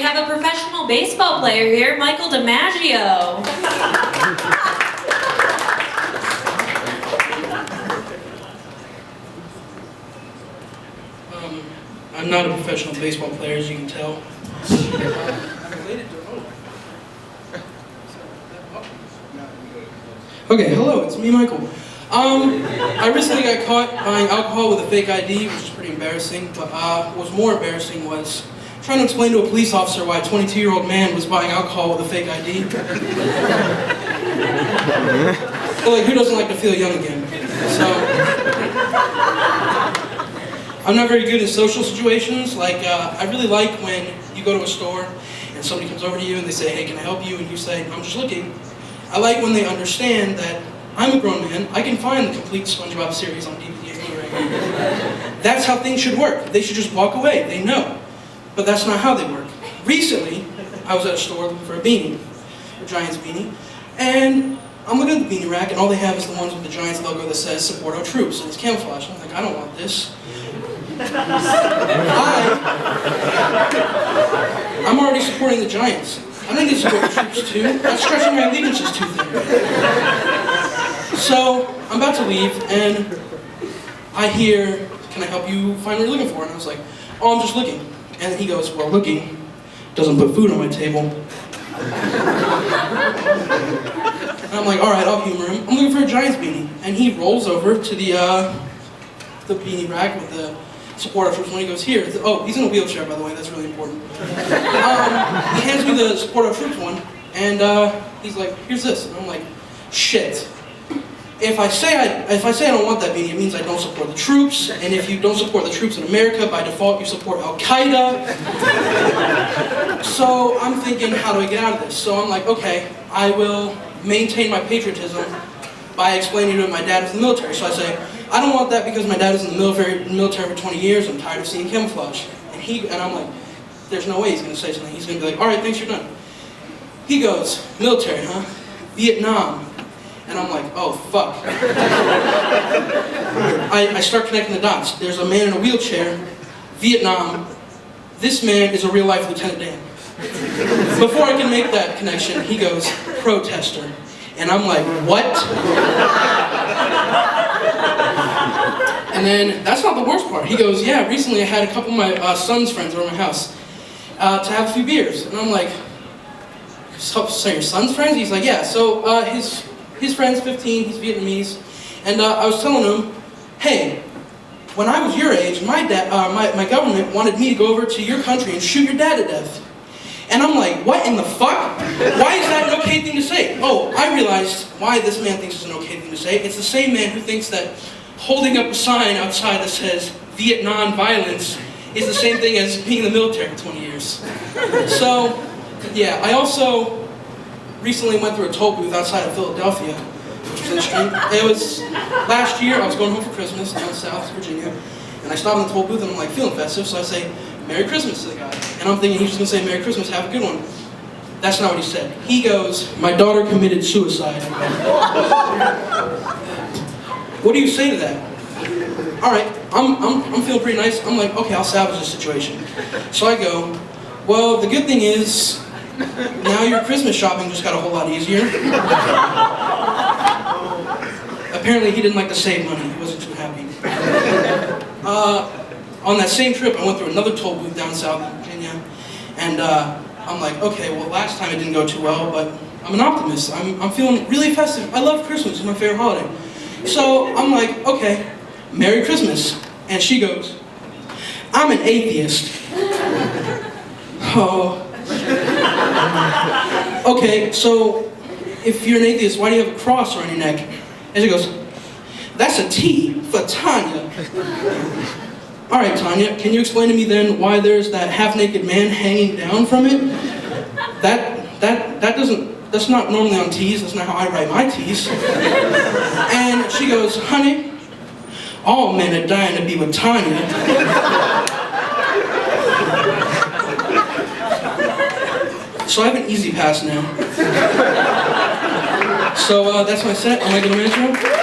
have a professional baseball player here, Micheal DiMaggio. I'm not a professional baseball player, as you can tell. Okay, hello, it's me, Michael. I recently got caught buying alcohol with a fake ID, which is pretty embarrassing, but what was more embarrassing was trying to explain to a police officer why a 22-year-old man was buying alcohol with a fake ID. Well, like, who doesn't like to feel young again? So, I'm not very good in social situations. Like, I really like when you go to a store and somebody comes over to you and they say, hey, can I help you? And you say, I'm just looking. I like when they understand that I'm a grown man, I can find the complete SpongeBob series on DVD and Blu-ray. That's how things should work. They should just walk away, they know. But that's not how they work. Recently, I was at a store looking for a beanie, a Giants beanie, and I'm looking at the beanie rack and all they have is the ones with the Giants logo that says support our troops, and it's camouflage. I'm like, I don't want this. I'm already supporting the Giants. I don't need to support the troops too. That's stretching my allegiances too thin. So, I'm about to leave, and I hear, can I help you find what you're looking for? And I was like, oh, I'm just looking. And then he goes, well, looking doesn't put food on my table. And I'm like, all right, I'll humor him. I'm looking for a Giants beanie. And he rolls over to the beanie rack with the support our troops one. He goes, here. Oh, he's in a wheelchair, by the way. That's really important. He hands me the support our troops one, and he's like, here's this. And I'm like, shit. If I say I don't want that beanie, it means I don't support the troops, and if you don't support the troops in America, by default you support Al-Qaeda. So I'm thinking, how do I get out of this? So I'm like, okay, I will maintain my patriotism by explaining to him my dad is in the military. So I say, I don't want that because my dad is in the military for 20 years, I'm tired of seeing camouflage. And I'm like, there's no way he's going to say something. He's going to be like, all right, thanks, you're done. He goes, military, huh? Vietnam. And I'm like, oh, fuck. I start connecting the dots. There's a man in a wheelchair, Vietnam. This man is a real-life Lieutenant Dan. Before I can make that connection, he goes, protester. And I'm like, what? And then, that's not the worst part. He goes, yeah, recently I had a couple of my son's friends over at my house to have a few beers. And I'm like, so your son's friends? He's like, yeah, so his friend's 15, he's Vietnamese, and I was telling him, hey, when I was your age, my government wanted me to go over to your country and shoot your dad to death. And I'm like, what in the fuck? Why is that an okay thing to say? Oh, I realized why this man thinks it's an okay thing to say. It's the same man who thinks that holding up a sign outside that says Vietnam violence is the same thing as being in the military for 20 years. So, yeah, I also recently went through a toll booth outside of Philadelphia, which was interesting. It was last year, I was going home for Christmas down south Virginia, and I stopped in the toll booth and I'm like feeling festive, so I say, Merry Christmas to the guy. And I'm thinking he's just gonna say, Merry Christmas, have a good one. That's not what he said. He goes, my daughter committed suicide. What do you say to that? All right, I'm feeling pretty nice. I'm like, okay, I'll salvage the situation. So I go, well, the good thing is, now your Christmas shopping just got a whole lot easier. Apparently he didn't like to save money, he wasn't too happy. On that same trip, I went through another toll booth down south in Virginia, and I'm like, okay, well last time it didn't go too well, but I'm an optimist. I'm feeling really festive. I love Christmas, it's my favorite holiday. So I'm like, okay, Merry Christmas. And she goes, I'm an atheist. Oh. Okay, so if you're an atheist, why do you have a cross around your neck? And she goes, that's a T for Tanya. All right, Tanya, can you explain to me then why there's that half-naked man hanging down from it? That's not normally on T's, that's not how I write my T's. And she goes, honey, all men are dying to be with Tanya. So I have an easy pass now. So that's my set. Am I going to answer?